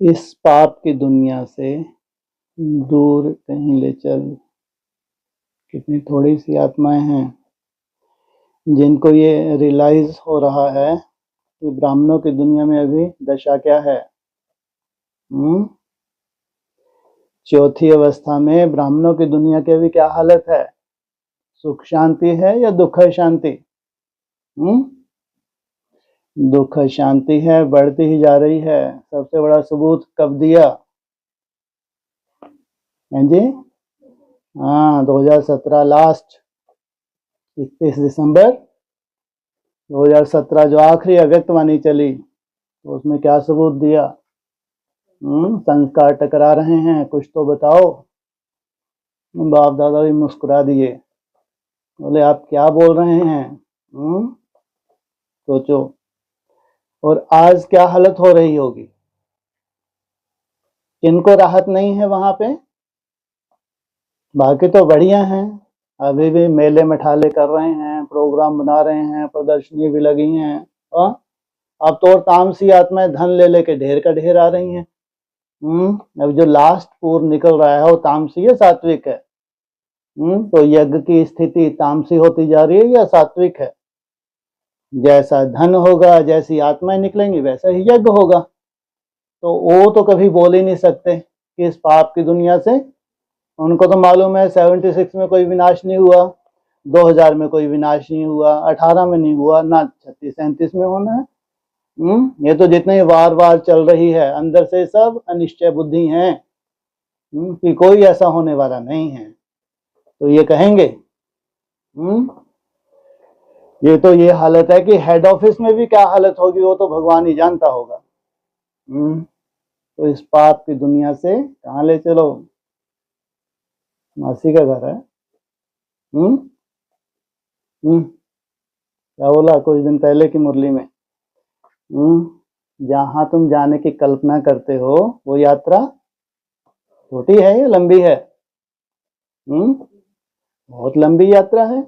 इस पाप की दुनिया से दूर कहीं ले चल। कितनी थोड़ी सी आत्माएं हैं जिनको ये रियलाइज हो रहा है कि ब्राह्मणों की दुनिया में अभी दशा क्या है। चौथी अवस्था में ब्राह्मणों की दुनिया की अभी क्या हालत है? सुख शांति है या दुख शांति? दुख शांति है, बढ़ती ही जा रही है। सबसे बड़ा सबूत कब दिया है जी? 2017 लास्ट 31 दिसंबर 2017 जो आखिरी अव्यक्तवाणी चली, तो उसमें क्या सबूत दिया? संस्कार टकरा रहे हैं, कुछ तो बताओ। बाप दादा भी मुस्कुरा दिए, बोले आप क्या बोल रहे हैं? सोचो। और आज क्या हालत हो रही होगी? किनको राहत नहीं है वहां पे? बाकी तो बढ़िया हैं, अभी भी मेले मठाले कर रहे हैं, प्रोग्राम बना रहे हैं, प्रदर्शनी भी लगी हैं। अब तो और तामसी आत्माएं धन ले लेके ढेर का ढेर आ रही हैं। अब जो लास्ट पूर्व निकल रहा है वो तामसी है सात्विक है? तो यज्ञ की स्थिति तामसी होती जा रही है या सात्विक है? जैसा धन होगा, जैसी आत्माएं निकलेंगी, वैसा ही यज्ञ होगा। तो वो तो कभी बोल ही नहीं सकते कि इस पाप की दुनिया से। उनको तो मालूम है 76 में कोई विनाश नहीं हुआ, 2000 में कोई विनाश नहीं हुआ, 18 में नहीं हुआ, ना 36-37 में होना है। ये तो जितने वार वार चल रही है, अंदर से सब अनिश्चय बुद्धि हैं कि कोई ऐसा होने वाला नहीं है। तो ये कहेंगे ये तो ये हालत है कि हेड ऑफिस में भी क्या हालत होगी वो तो भगवान ही जानता होगा। तो इस पाप की दुनिया से कहाँ ले चलो? मासी का घर है। क्या बोला कुछ दिन पहले की मुरली में? जहां तुम जाने की कल्पना करते हो वो यात्रा छोटी है या लंबी है? बहुत लंबी यात्रा है।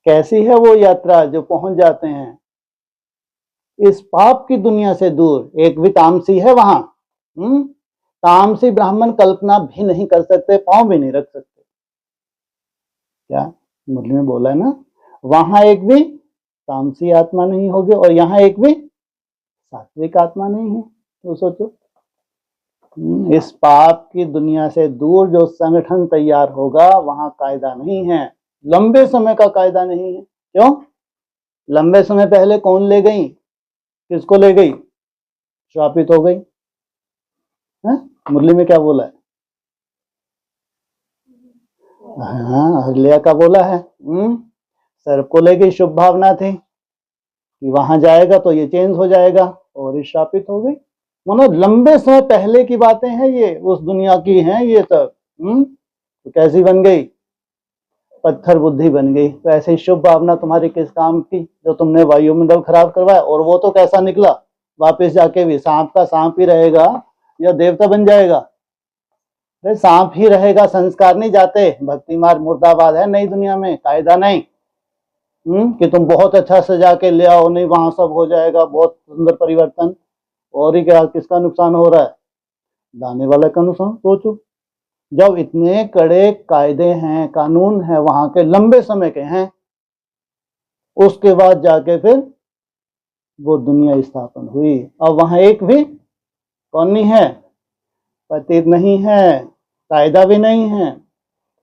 कैसी है वो यात्रा जो पहुंच जाते हैं इस पाप की दुनिया से दूर? एक भी तामसी है वहां। तामसी ब्राह्मण कल्पना भी नहीं कर सकते, पांव भी नहीं रख सकते। क्या मुरली में बोला है ना, वहां एक भी तामसी आत्मा नहीं होगी और यहाँ एक भी सात्विक आत्मा नहीं है। तो सोचो, इस पाप की दुनिया से दूर जो संगठन तैयार होगा वहां कायदा नहीं है, लंबे समय का कायदा नहीं है। क्यों? लंबे समय पहले कौन ले गई? किसको ले गई? श्रापित हो गई। मुरली में क्या बोला है? हाँ, हरलिया का बोला है। सर्प को ले गई, शुभ भावना थी कि वहां जाएगा तो ये चेंज हो जाएगा, और श्रापित हो गई। मतलब लंबे समय पहले की बातें हैं, ये उस दुनिया की हैं ये सब। तो कैसी बन गई? पत्थर बुद्धि बन गई। तो ऐसे ही शुभ भावना तुम्हारी किस काम की जो तुमने वायुमंडल खराब करवाया? और वो तो कैसा निकला, वापस जाके भी सांप का सांप ही रहेगा या देवता बन जाएगा? अरे सांप ही रहेगा, संस्कार नहीं जाते। भक्ति मार्ग मुर्दाबाद है नई दुनिया में, कायदा नहीं कि तुम बहुत अच्छा सजा के ले आओ, नहीं वहां सब हो जाएगा बहुत सुंदर परिवर्तन। और ही क्या, किसका नुकसान हो रहा है? लाने वाले का नुकसान। सोचो, जब इतने कड़े कायदे हैं, कानून है वहां के, लंबे समय के हैं, उसके बाद जाके फिर वो दुनिया स्थापन हुई। अब वहां एक भी कौन नहीं है? पतित नहीं है, कायदा भी नहीं है,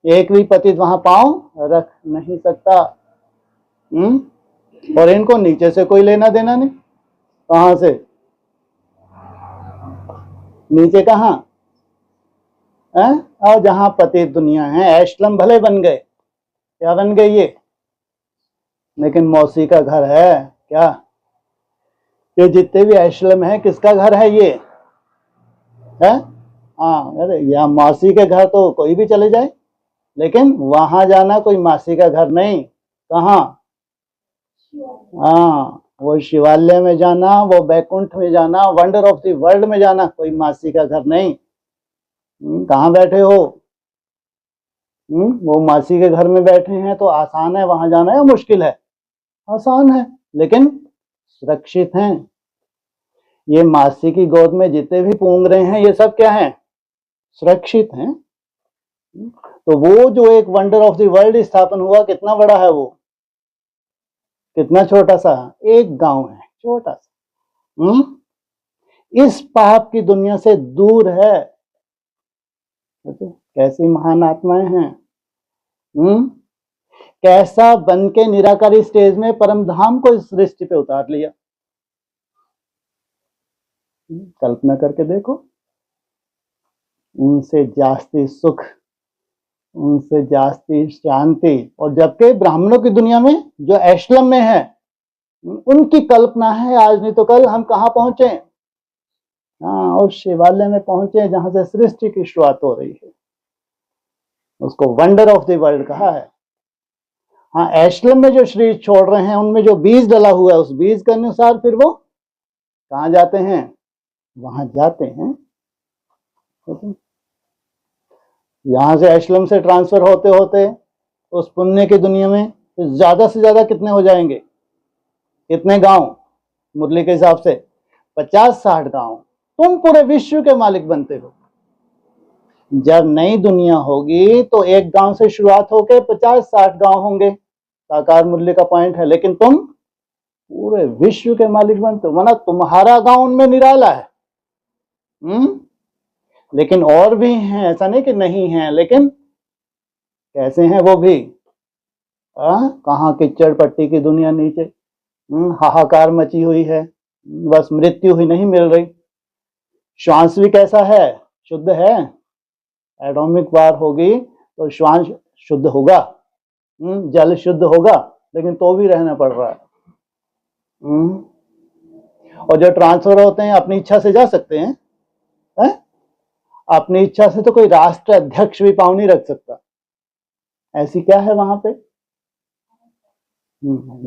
एक भी पतित वहां पांव रख नहीं सकता। और इनको नीचे से कोई लेना देना नहीं। कहां से? नीचे कहां? और जहां पतित दुनिया है, एशलम भले बन गए, क्या बन गए ये, लेकिन मौसी का घर है क्या? ये जितने भी एशलम है किसका घर है ये? है? अरे यहाँ मासी के घर तो कोई भी चले जाए, लेकिन वहां जाना कोई मासी का घर नहीं। कहाँ? वो शिवालय में जाना, वो बैकुंठ में जाना, वंडर ऑफ द वर्ल्ड में जाना, कोई मासी का घर नहीं। कहाँ बैठे हो? वो मासी के घर में बैठे हैं तो आसान है वहां जाना या मुश्किल है? आसान है, लेकिन सुरक्षित हैं। ये मासी की गोद में जितने भी पूंग रहे हैं ये सब क्या हैं? सुरक्षित हैं। तो वो जो एक वंडर ऑफ द वर्ल्ड स्थापन हुआ, कितना बड़ा है वो? कितना छोटा सा? एक गांव है, छोटा सा। इस पाप की दुनिया से दूर है। तो कैसी महान आत्माएं हैं। कैसा बन के निराकारी स्टेज में परम धाम को इस सृष्टि पे उतार लिया। कल्पना करके देखो, उनसे जास्ती सुख, उनसे जास्ती शांति। और जबकि ब्राह्मणों की दुनिया में जो एशलम में है, उनकी कल्पना है आज नहीं तो कल हम कहाँ पहुंचे। हाँ, और शिवालय में पहुंचे जहां से सृष्टि की शुरुआत हो रही है। उसको वंडर ऑफ द वर्ल्ड कहा है। हाँ, एशलम में जो शरीर छोड़ रहे हैं उनमें जो बीज डला हुआ है, उस बीज के अनुसार फिर वो कहाँ जाते हैं? वहां जाते हैं। यहां से एशलम से ट्रांसफर होते होते उस पुण्य की दुनिया में तो ज्यादा से ज्यादा कितने हो जाएंगे? कितने गांव? मुरली के हिसाब से 50-60 गांव। तुम पूरे विश्व के मालिक बनते हो। जब नई दुनिया होगी तो एक गांव से शुरुआत होकर 50-60 गांव होंगे। साकार मुरली का पॉइंट है। लेकिन तुम पूरे विश्व के मालिक बनते हो, वरना तुम्हारा गांव उनमें निराला है। लेकिन और भी हैं, ऐसा नहीं कि नहीं है, लेकिन कैसे हैं वो भी? कहाँ कीचड़ पट्टी की दुनिया नीचे, हाहाकार मची हुई है, बस मृत्यु ही नहीं मिल रही। श्वास भी कैसा है? शुद्ध है। एटॉमिक वार होगी तो श्वास शुद्ध होगा, जल शुद्ध होगा, लेकिन तो भी रहना पड़ रहा है। और जो ट्रांसफर होते हैं अपनी इच्छा से जा सकते हैं, अपनी इच्छा से तो कोई राष्ट्र अध्यक्ष भी पाँव नहीं रख सकता। ऐसी क्या है वहां पे?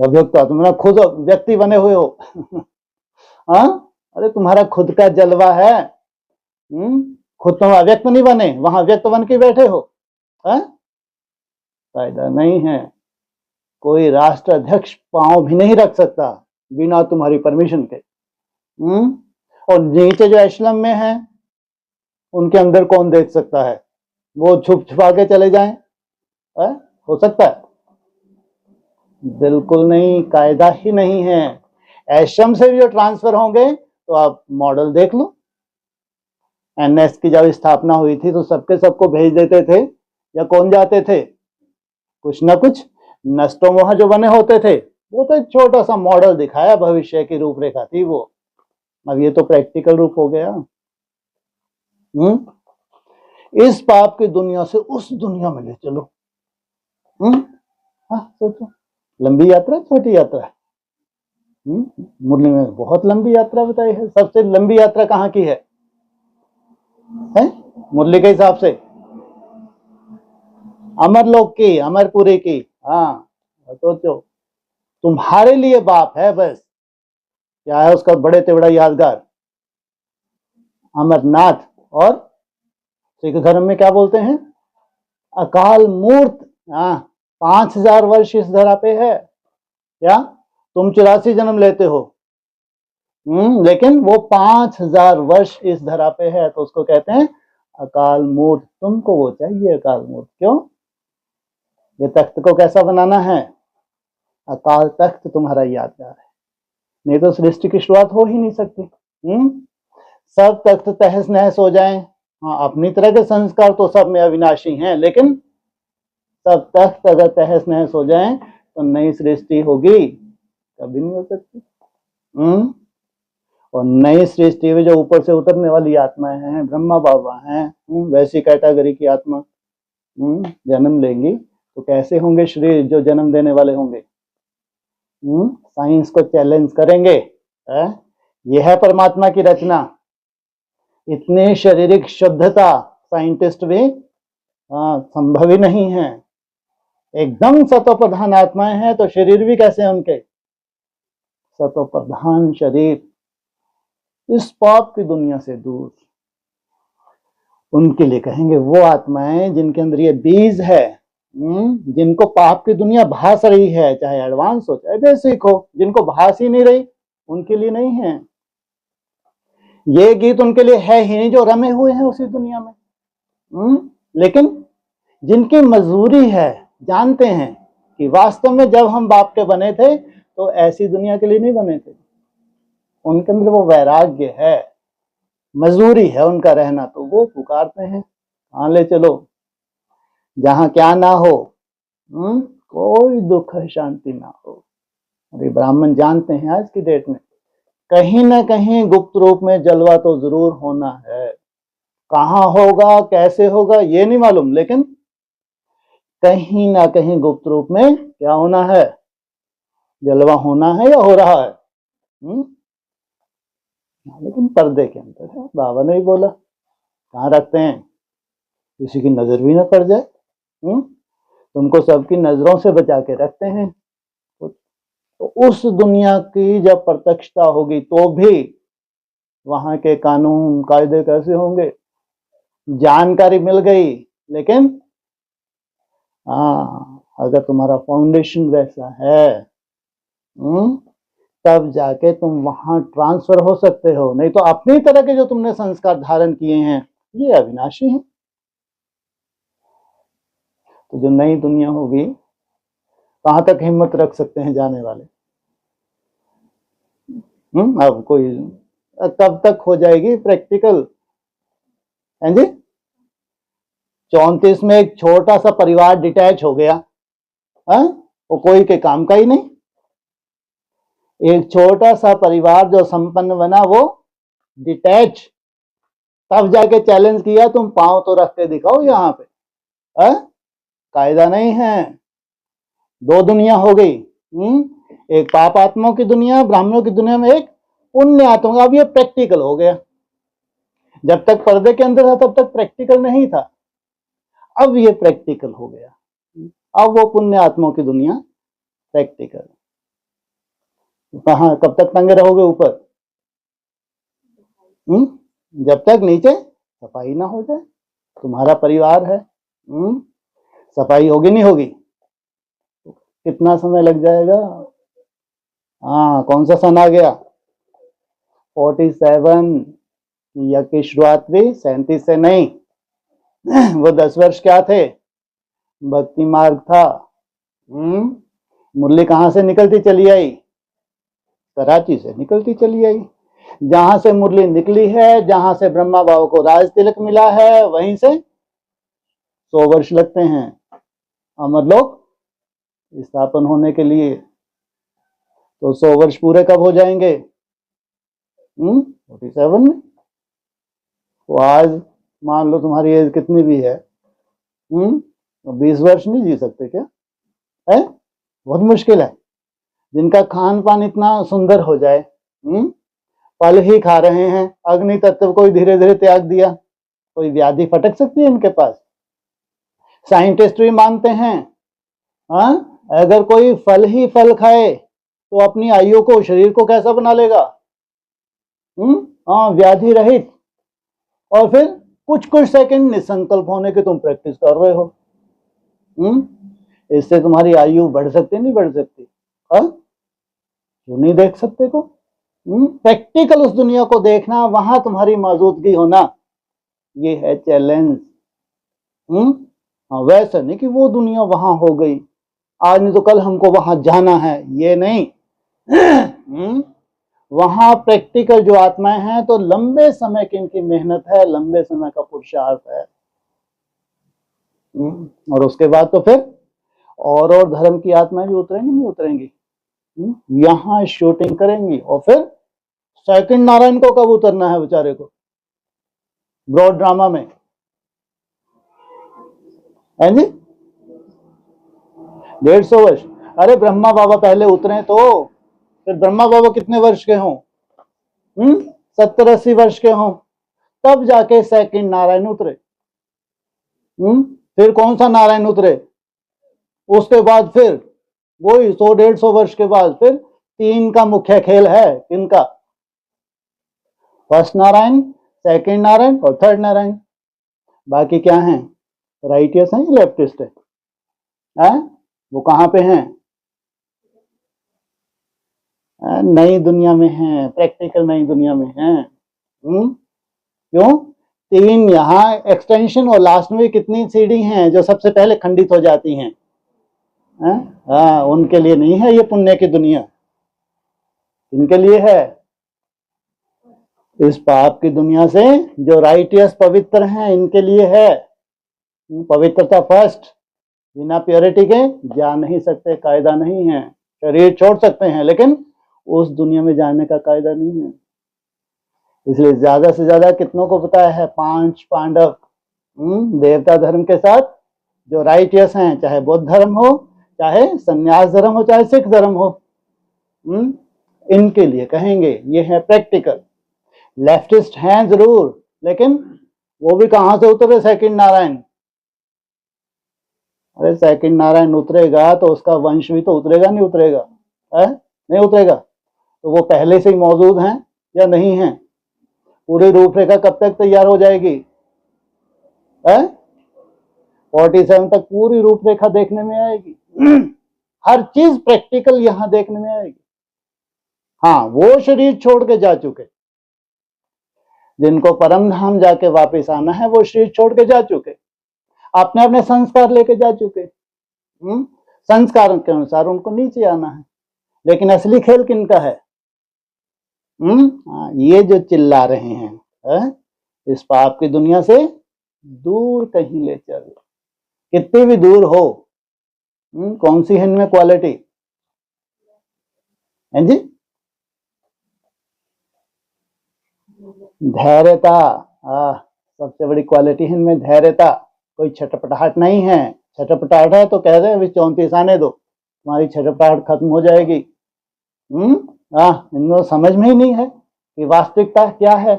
अभियुक्त तुम खुद व्यक्ति बने हुए हो। अरे तुम्हारा खुद का जलवा है। खुद तुम अव्यक्त नहीं बने, वहां व्यक्त बन के बैठे हो। फायदा नहीं है। कोई राष्ट्र अध्यक्ष पांव भी नहीं रख सकता बिना तुम्हारी परमिशन के। और नीचे जो एशलम में है उनके अंदर कौन देख सकता है? वो छुप छुपा के चले जाएं? हो सकता है? बिल्कुल नहीं, कायदा ही नहीं है। एशम से भी जो ट्रांसफर होंगे तो आप मॉडल देख लो। एनएस की जब स्थापना हुई थी तो सबके सबको भेज देते थे, या कौन जाते थे? कुछ ना कुछ नष्टोमोह जो बने होते थे, वो तो एक छोटा सा मॉडल दिखाया, भविष्य की रूपरेखा थी वो। अब ये तो प्रैक्टिकल रूप हो गया। इस पाप की दुनिया से उस दुनिया में ले चलो। सोचो, लंबी यात्रा छोटी यात्रा है? मुरली में बहुत लंबी यात्रा बताई है। सबसे लंबी यात्रा कहाँ की है मुरली के हिसाब से? अमरलोक की, अमरपुरी की। हाँ, सोचो, तुम्हारे लिए बाप है बस। क्या है उसका बड़े तेवड़ा यादगार? अमरनाथ। और सिख धर्म में क्या बोलते हैं? अकाल मूर्त। 5000 वर्ष इस धरा पे है। क्या तुम 84 जन्म लेते हो, लेकिन वो 5000 वर्ष इस धरा पे है, तो उसको कहते हैं अकाल मूर्त। तुमको वो चाहिए अकाल मूर्त। क्यों? ये तख्त को कैसा बनाना है? अकाल तख्त तुम्हारा यादगार है, नहीं तो सृष्टि की शुरुआत हो ही नहीं सकती। सब तख्त तहस नहस हो जाएं। हाँ, अपनी तरह के संस्कार तो सब में अविनाशी हैं, लेकिन सब तख्त अगर तहस नहस हो जाएं तो नई सृष्टि होगी? कभी नहीं हो सकती। और नई सृष्टि में जो ऊपर से उतरने वाली आत्माएं हैं, ब्रह्मा बाबा हैं, वैसी कैटेगरी की आत्मा जन्म लेंगी तो कैसे होंगे शरीर जो जन्म देने वाले होंगे? साइंस को चैलेंज करेंगे। यह है परमात्मा की रचना। इतनी शारीरिक शुद्धता साइंटिस्ट भी संभव ही नहीं है। एकदम सतो प्रधान आत्माएं हैं, तो शरीर भी कैसे हैं उनके? सतो प्रधान शरीर। इस पाप की दुनिया से दूर। उनके लिए कहेंगे वो आत्माएं जिनके अंदर ये बीज है, जिनको पाप की दुनिया भास रही है, चाहे एडवांस हो चाहे बेसिक हो, जिनको भास ही नहीं रही, उनके लिए नहीं है। ये गीत उनके लिए है ही नहीं जो रमे हुए हैं उसी दुनिया में। लेकिन जिनकी मजबूरी है, जानते हैं कि वास्तव में जब हम बाप के बने थे तो ऐसी दुनिया के लिए नहीं बने थे, उनके अंदर वो वैराग्य है, मजबूरी है उनका रहना, तो वो पुकारते हैं हाँ ले चलो जहां क्या ना हो, कोई दुख शांति ना हो। अरे ब्राह्मण जानते हैं आज की डेट में कहीं ना कहीं गुप्त रूप में जलवा तो जरूर होना है। कहाँ होगा, कैसे होगा, ये नहीं मालूम, लेकिन कहीं ना कहीं गुप्त रूप में क्या होना है, जलवा होना है या हो रहा है। लेकिन पर्दे के अंदर है, बाबा ने ही बोला कहाँ रखते हैं, किसी की नजर भी ना पड़ जाए। तुमको सबकी नजरों से बचा के रखते हैं। तो उस दुनिया की जब प्रत्यक्षता होगी तो भी वहां के कानून कायदे कैसे होंगे, जानकारी मिल गई, लेकिन अगर तुम्हारा फाउंडेशन वैसा है तब जाके तुम वहां ट्रांसफर हो सकते हो, नहीं तो अपनी तरह के जो तुमने संस्कार धारण किए हैं ये अविनाशी हैं। तो जो नई दुनिया होगी कहां तक हिम्मत रख सकते हैं जाने वाले। अब कोई कब तक हो जाएगी प्रैक्टिकल, हैं जी। 34 में एक छोटा सा परिवार डिटैच हो गया, वो कोई के काम का ही नहीं। एक छोटा सा परिवार जो संपन्न बना वो डिटैच, तब जाके चैलेंज किया तुम पांव तो रख के दिखाओ यहाँ पे, कायदा नहीं है। दो दुनिया हो गई, एक पाप आत्माओं की दुनिया, ब्राह्मणों की दुनिया में एक पुण्य आत्मा। अब ये प्रैक्टिकल हो गया, जब तक पर्दे के अंदर था तब तक प्रैक्टिकल नहीं था, अब ये प्रैक्टिकल हो गया। अब वो पुण्य आत्माओं की दुनिया प्रैक्टिकल। कहाँ कब तक टंगे रहोगे ऊपर, जब तक नीचे सफाई ना हो जाए। तुम्हारा परिवार है, सफाई होगी नहीं होगी, कितना समय लग जाएगा। कौन सा सन आ गया, 47 या की शुरुआत भी 37 से नहीं। वो 10 वर्ष क्या थे, भक्ति मार्ग था। मुरली कहाँ से निकलती चली आई, कराची से निकलती चली आई। जहां से मुरली निकली है, जहां से ब्रह्मा बाबा को राज तिलक मिला है, वहीं से 100 वर्ष लगते हैं अमरलोक स्थापन होने के लिए। तो 100 वर्ष पूरे कब हो जाएंगे, 47 में। तो आज मान लो तुम्हारी एज कितनी भी है, 20 वर्ष नहीं जी सकते क्या, है बहुत मुश्किल है। जिनका खान पान इतना सुंदर हो जाए, फल ही खा रहे हैं, अग्नि तत्व को धीरे धीरे त्याग दिया, कोई व्याधि फटक सकती है इनके पास। साइंटिस्ट भी मानते हैं अगर कोई फल ही फल खाए तो अपनी आयु को, शरीर को कैसा बना लेगा, व्याधि रहित। और फिर कुछ कुछ सेकंड निसंकल्प होने की तुम प्रैक्टिस कर रहे हो, इससे तुम्हारी आयु बढ़ सकती नहीं बढ़ सकती, क्यों नहीं देख सकते को। प्रैक्टिकल उस दुनिया को देखना, वहां तुम्हारी मौजूदगी होना, ये है चैलेंज। वैसा नहीं कि वो दुनिया वहां हो गई आज नहीं तो कल हमको वहां जाना है, ये नहीं। वहां प्रैक्टिकल जो आत्माएं हैं तो लंबे समय की इनकी मेहनत है, लंबे समय का पुरुषार्थ है। और उसके बाद तो फिर और धर्म की आत्माएं भी उतरेंगी नहीं उतरेंगी, यहां शूटिंग करेंगी। और फिर सेकंड नारायण को कब उतरना है बेचारे को, ब्रॉड ड्रामा में, है जी। 150 वर्ष, अरे ब्रह्मा बाबा पहले उतरे तो फिर ब्रह्मा बाबा कितने वर्ष के हों, 70-80 वर्ष के हों, तब जाके सेकंड नारायण उतरे। फिर कौन सा नारायण उतरे, उसके बाद फिर वही 100-150 वर्ष के बाद फिर 3 का मुख्य खेल है, किनका, फर्स्ट नारायण, सेकंड नारायण और थर्ड नारायण। बाकी क्या है, राइटियस है या लेफ्टिस्ट है, वो कहां पे हैं, नई दुनिया में हैं, प्रैक्टिकल नई दुनिया में हैं। क्यों? 3 यहाँ एक्सटेंशन और लास्ट में कितनी सीढ़ी हैं जो सबसे पहले खंडित हो जाती हैं। हाँ, उनके लिए नहीं है ये पुण्य की दुनिया, इनके लिए है। इस पाप की दुनिया से जो राइटियस पवित्र हैं इनके लिए है। पवित्रता फर्स्ट, बिना प्योरिटी के जा नहीं सकते, कायदा नहीं है। शरीर छोड़ सकते हैं लेकिन उस दुनिया में जाने का कायदा नहीं है। इसलिए ज्यादा से ज्यादा कितनों को पता है? 5 पांडव देवता धर्म के साथ जो राइटियस हैं, चाहे बौद्ध धर्म हो, चाहे संन्यास धर्म हो, चाहे सिख धर्म हो, इनके लिए कहेंगे ये है प्रैक्टिकल। लेफ्टिस्ट हैं जरूर, लेकिन वो भी कहां से उतरे? सेकंड नारायण। अरे सेकंड नारायण उतरेगा तो उसका वंश भी तो उतरेगा, नहीं उतरेगा? नहीं उतरेगा तो वो पहले से ही मौजूद हैं या नहीं हैं? पूरी रूपरेखा कब तक तैयार हो जाएगी? 47 तक पूरी रूपरेखा देखने में आएगी। हर चीज प्रैक्टिकल यहां देखने में आएगी। हाँ, वो शरीर छोड़ के जा चुके, जिनको परम धाम जाके वापस आना है वो शरीर छोड़ के जा चुके, अपने अपने संस्कार लेके जा चुके। संस्कार के अनुसार उनको नीचे आना है। लेकिन असली खेल किनका है? ये जो चिल्ला रहे हैं इस पाप की दुनिया से दूर कहीं ले चल, कितनी भी दूर हो। कौन सी है इनमें क्वालिटी? है जी? धैर्यता। सबसे बड़ी क्वालिटी है इनमें धैर्यता। कोई छटपटाहट नहीं है। छटपटाहट है तो कह रहे हैं 34 आने दो, तुम्हारी छटपटाहट खत्म हो जाएगी। इनको समझ में ही नहीं है कि वास्तविकता क्या है।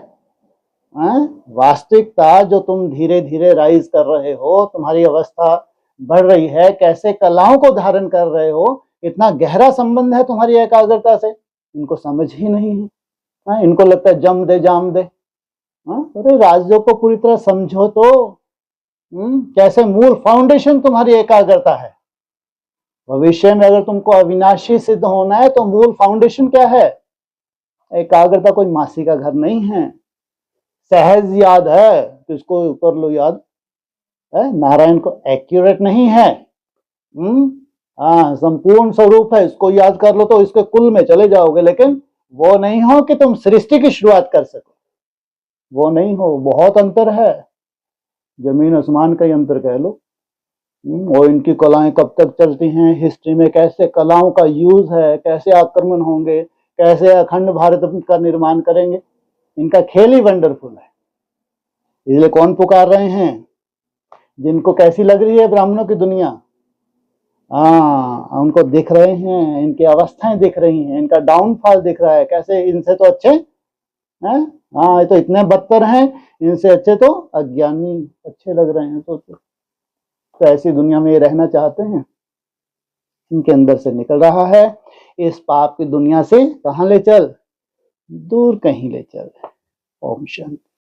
वास्तविकता जो तुम धीरे धीरे राइज कर रहे हो, तुम्हारी अवस्था बढ़ रही है, कैसे कलाओं को धारण कर रहे हो, इतना गहरा संबंध है तुम्हारी एकाग्रता से, इनको समझ ही नहीं है। इनको लगता है जम दे जाम दे। अरे राजयोग को पूरी तरह समझो तो कैसे मूल फाउंडेशन तुम्हारी एकाग्रता है। भविष्य में अगर तुमको अविनाशी सिद्ध होना है तो मूल फाउंडेशन क्या है? एकाग्रता। कोई मासी का घर नहीं है। सहज याद है तो इसको कर लो याद। नारायण को एक्यूरेट नहीं है। संपूर्ण स्वरूप है, इसको याद कर लो तो इसके कुल में चले जाओगे, लेकिन वो नहीं हो कि तुम सृष्टि की शुरुआत कर सको। वो नहीं हो, बहुत अंतर है। जमीन आसमान का ही अंतर कह लो। और इनकी कलाएं कब तक चलती हैं, हिस्ट्री में कैसे कलाओं का यूज है, कैसे आक्रमण होंगे, कैसे अखंड भारत का निर्माण करेंगे, इनका खेल ही वंडरफुल है। इसलिए कौन पुकार रहे हैं? जिनको कैसी लग रही है ब्राह्मणों की दुनिया, उनको दिख रहे हैं, इनकी अवस्थाएं दिख रही हैं, इनका डाउनफॉल दिख रहा है। कैसे इनसे तो अच्छे हैं, ये तो इतने बदतर हैं, इनसे अच्छे तो अज्ञानी अच्छे लग रहे हैं। तो ऐसी दुनिया में ये रहना चाहते हैं। इनके अंदर से निकल रहा है। इस पाप की दुनिया से कहां ले चल? दूर कहीं ले चल। ओम शांति।